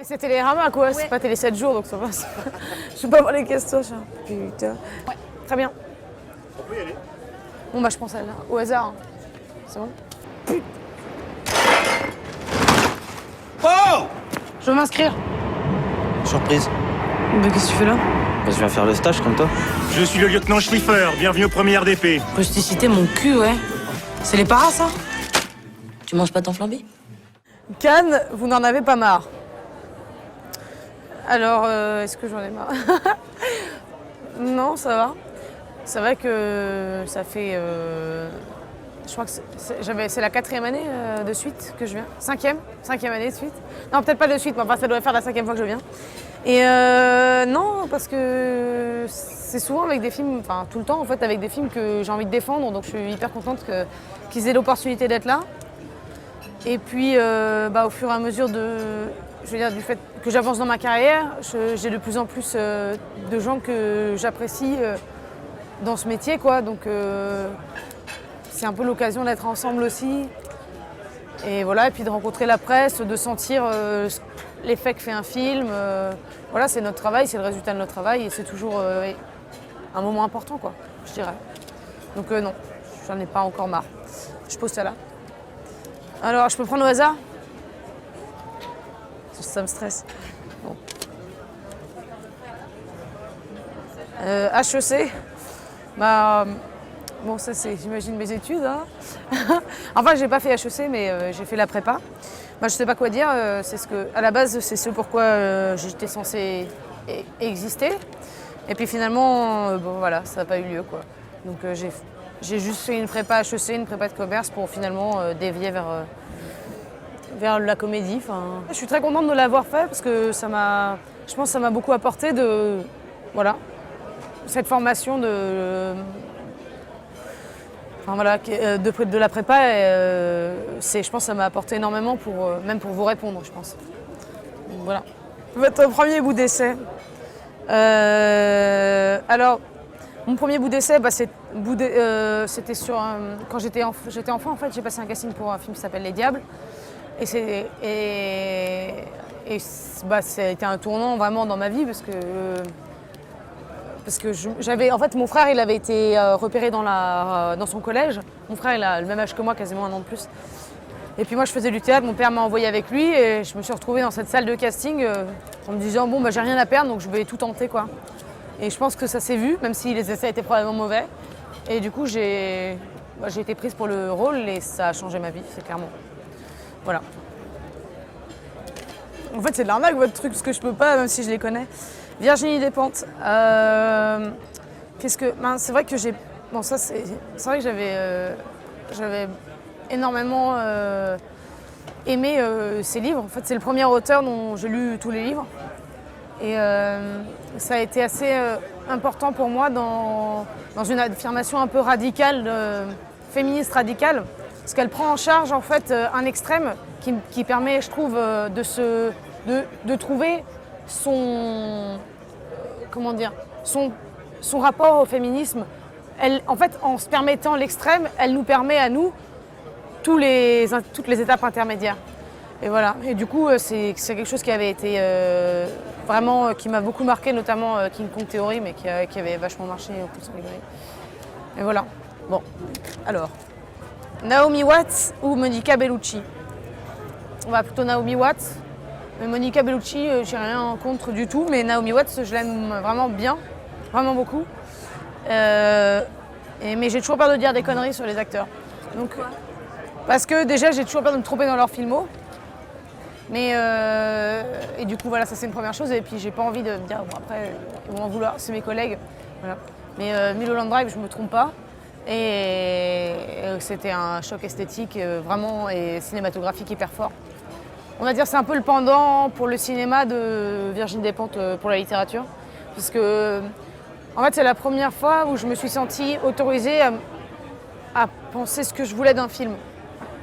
C'est Télérama quoi, c'est pas Télé 7 jours donc ça va. Je vais pas voir les questions. Putain. Ouais, très bien. On peut y aller. Bon bah je prends celle-là, au hasard. C'est bon. Oh! Je veux m'inscrire. Surprise. Bah qu'est-ce que tu fais là? Bah, je viens faire le stage comme toi. Je suis le lieutenant Schliffer, bienvenue au premier RDP. Rusticité mon cul, ouais. C'est les paras, ça? Tu manges pas ton flambé? Cannes, vous n'en avez pas marre. Alors, est-ce que j'en ai marre? Non, ça va. C'est vrai que ça fait... je crois que c'est la 4e année de suite que je viens. 5e année de suite. Non, peut-être pas de suite, mais enfin, ça doit faire la 5e fois que je viens. Et non, parce que c'est souvent avec des films, enfin tout le temps en fait, avec des films que j'ai envie de défendre, donc je suis hyper contente qu'ils aient l'opportunité d'être là. Et puis au fur et à mesure du fait que j'avance dans ma carrière, j'ai de plus en plus de gens que j'apprécie dans ce métier, quoi. Donc c'est un peu l'occasion d'être ensemble aussi. Et voilà, et puis de rencontrer la presse, de sentir l'effet que fait un film. Voilà, c'est notre travail, c'est le résultat de notre travail et c'est toujours un moment important, quoi, je dirais. Donc non, j'en ai pas encore marre. Je pose ça là. Alors, je peux prendre au hasard? Ça me stresse. Bon. HEC, bon, ça c'est, j'imagine, mes études. Hein. Enfin, j'ai pas fait HEC, mais j'ai fait la prépa. Je sais pas quoi dire. À la base, c'est ce pourquoi j'étais censée exister. Et puis finalement, bon voilà, ça n'a pas eu lieu, quoi. Donc j'ai juste fait une prépa HEC, une prépa de commerce pour finalement dévier vers la comédie. Enfin, je suis très contente de l'avoir fait parce que je pense que ça m'a beaucoup apporté voilà, cette formation de la prépa. Je pense que ça m'a apporté énormément même pour vous répondre, je pense. Donc, voilà. Votre premier bout d'essai. Alors, mon premier bout d'essai, c'était quand j'étais enfant. En fait, j'ai passé un casting pour un film qui s'appelle Les Diables. Et ça a été un tournant vraiment dans ma vie parce que en fait, mon frère, il avait été repéré dans son collège. Mon frère, il a le même âge que moi, quasiment un an de plus. Et puis moi, je faisais du théâtre, mon père m'a envoyé avec lui et je me suis retrouvée dans cette salle de casting en me disant bon, j'ai rien à perdre, donc je vais tout tenter, quoi. Et je pense que ça s'est vu, même si les essais étaient probablement mauvais. Et du coup, j'ai été prise pour le rôle et ça a changé ma vie, c'est clairement. Voilà. En fait, c'est de l'arnaque votre truc, parce que je peux pas, même si je les connais. Virginie Despentes. C'est vrai que c'est vrai que j'avais énormément aimé ses livres. En fait, c'est le premier auteur dont j'ai lu tous les livres. Et ça a été assez important pour moi dans une affirmation un peu radicale, féministe radicale. Parce qu'elle prend en charge en fait un extrême qui permet, je trouve, de trouver son rapport au féminisme. En fait, en se permettant l'extrême, elle nous permet à nous toutes les étapes intermédiaires. Et voilà. Et du coup, c'est quelque chose qui avait été vraiment, qui m'a beaucoup marqué, notamment King Kong Theory, mais qui avait vachement marché au Poussin les Grilles. Et voilà. Bon, alors. Naomi Watts ou Monica Bellucci? On va plutôt Naomi Watts. Mais Monica Bellucci, j'ai rien contre du tout, mais Naomi Watts, je l'aime vraiment bien, vraiment beaucoup. Mais j'ai toujours peur de dire des conneries sur les acteurs. Donc, parce que déjà, j'ai toujours peur de me tromper dans leur filmo. Et du coup, voilà, ça c'est une première chose. Et puis, j'ai pas envie de me dire, bon, après, ils vont en vouloir, c'est mes collègues. Voilà. Mais Mulholland Drive, je me trompe pas. Et c'était un choc esthétique vraiment et cinématographique hyper fort. On va dire que c'est un peu le pendant pour le cinéma de Virginie Despentes pour la littérature. Parce que, en fait, c'est la première fois où je me suis sentie autorisée à penser ce que je voulais d'un film.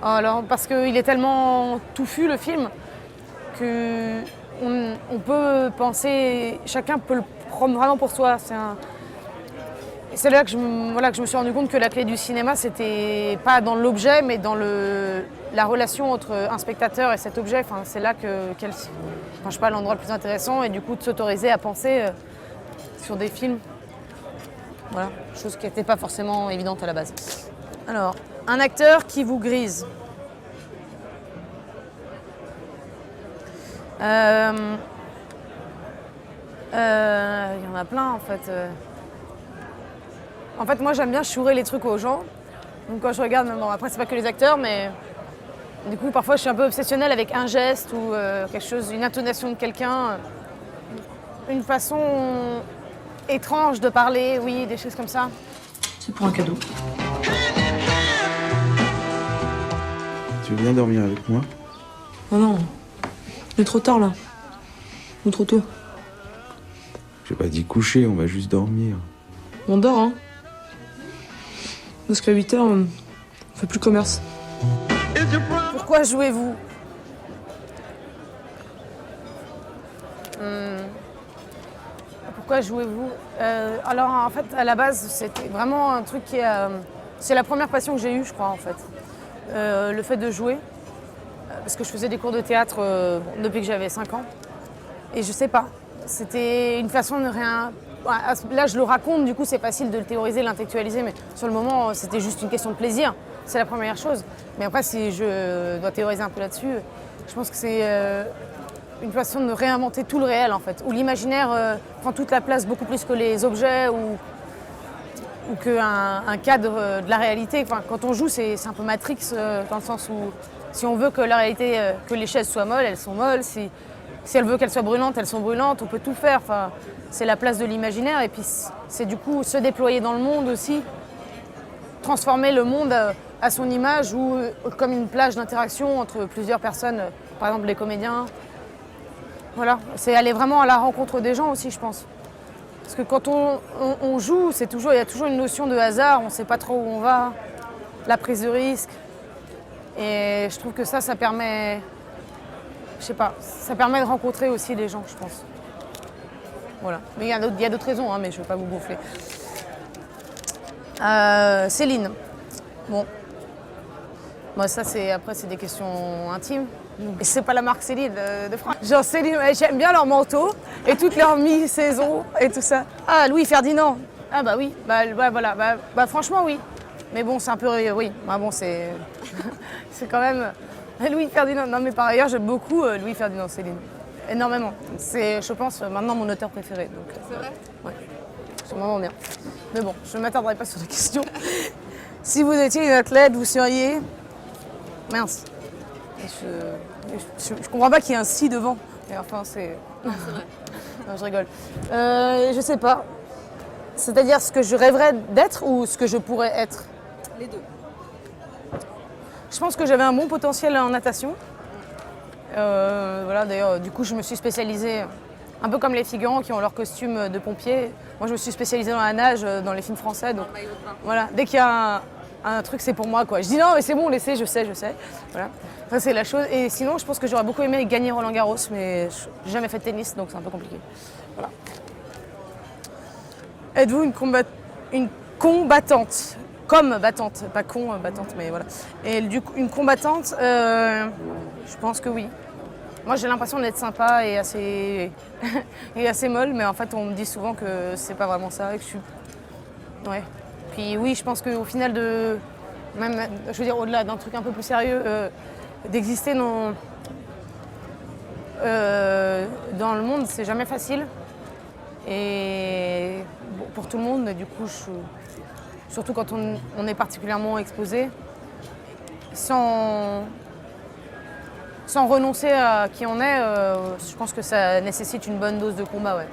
Alors, parce qu'il est tellement touffu, le film, qu'on peut penser, chacun peut le prendre vraiment pour soi. C'est là que je me suis rendu compte que la clé du cinéma, c'était pas dans l'objet, mais dans la relation entre un spectateur et cet objet. Enfin, c'est là enfin, je sais pas, l'endroit le plus intéressant et du coup de s'autoriser à penser sur des films. Voilà, chose qui n'était pas forcément évidente à la base. Alors, un acteur qui vous grise. Il y en a plein en fait. En fait, moi j'aime bien chourer les trucs aux gens. Donc quand je regarde, bon, après c'est pas que les acteurs, mais du coup parfois je suis un peu obsessionnelle avec un geste ou quelque chose, une intonation de quelqu'un, une façon étrange de parler, oui, des choses comme ça. C'est pour un cadeau. Tu veux bien dormir avec moi? Oh non, il est trop tard là. Ou trop tôt. J'ai pas dit coucher, on va juste dormir. On dort, hein. Parce qu'à 8h, on fait plus commerce. Pourquoi jouez-vous? Pourquoi jouez-vous? Alors en fait, à la base, c'était vraiment un truc qui est... c'est la première passion que j'ai eue, je crois, en fait. Le fait de jouer. Parce que je faisais des cours de théâtre depuis que j'avais 5 ans. Et je sais pas, c'était une façon de rien... Là, je le raconte, du coup, c'est facile de le théoriser, l'intellectualiser, mais sur le moment, c'était juste une question de plaisir. C'est la première chose. Mais après, si je dois théoriser un peu là-dessus, je pense que c'est une façon de réinventer tout le réel, en fait. Où l'imaginaire prend toute la place, beaucoup plus que les objets ou qu'un cadre de la réalité. Enfin, quand on joue, c'est un peu Matrix, dans le sens où si on veut que la réalité, que les chaises soient molles, elles sont molles. Si elle veut qu'elles soient brûlantes, elles sont brûlantes. On peut tout faire. Enfin, c'est la place de l'imaginaire. Et puis, c'est du coup se déployer dans le monde aussi. Transformer le monde à son image ou comme une plage d'interaction entre plusieurs personnes. Par exemple, les comédiens. Voilà. C'est aller vraiment à la rencontre des gens aussi, je pense. Parce que quand on joue, il y a toujours une notion de hasard. On ne sait pas trop où on va. La prise de risque. Et je trouve que ça permet... Je sais pas, ça permet de rencontrer aussi les gens, je pense. Voilà. Mais il y a d'autres raisons, hein, mais je ne veux pas vous gonfler. Céline. Bon. Moi, ça, après, c'est des questions intimes. Et c'est pas la marque Céline de France. Genre Céline, j'aime bien leur manteau et toutes leurs mi-saisons et tout ça. Ah, Louis Ferdinand. Ah bah oui, voilà. Bah franchement, oui. Mais bon, c'est un peu... Oui, bah bon, c'est... c'est quand même... Louis Ferdinand. Non, mais par ailleurs, j'aime beaucoup Louis Ferdinand Céline. Énormément. C'est, je pense, maintenant mon auteur préféré. C'est vrai? Ouais. C'est vraiment bien. Mais bon, je ne m'attarderai pas sur la question. Si vous étiez une athlète, vous seriez... Mince. Je comprends pas qu'il y ait un si devant. Et enfin, c'est... Non, c'est vrai. Non, je rigole. Je sais pas. C'est-à-dire ce que je rêverais d'être ou ce que je pourrais être? Les deux. Je pense que j'avais un bon potentiel en natation. Voilà, d'ailleurs, du coup, je me suis spécialisée, un peu comme les figurants qui ont leur costume de pompier. Moi, je me suis spécialisée dans la nage, dans les films français. Donc, voilà, dès qu'il y a un truc, c'est pour moi, quoi. Je dis non, mais c'est bon, laissez, je sais. Voilà, ça c'est la chose. Et sinon, je pense que j'aurais beaucoup aimé gagner Roland Garros, mais j'ai jamais fait de tennis, donc c'est un peu compliqué. Voilà. Êtes-vous une combattante? Comme battante, pas con, battante, mais voilà. Et du coup, une combattante, je pense que oui. Moi, j'ai l'impression d'être sympa et assez, et assez molle, mais en fait, on me dit souvent que c'est pas vraiment ça et que je suis... Ouais. Puis oui, je pense qu'au final même, je veux dire, au-delà d'un truc un peu plus sérieux, d'exister dans le monde, c'est jamais facile. Et bon, pour tout le monde, du coup, surtout quand on est particulièrement exposé, sans renoncer à qui on est, je pense que ça nécessite une bonne dose de combat, ouais.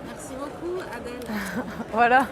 Merci beaucoup, Adèle. Voilà.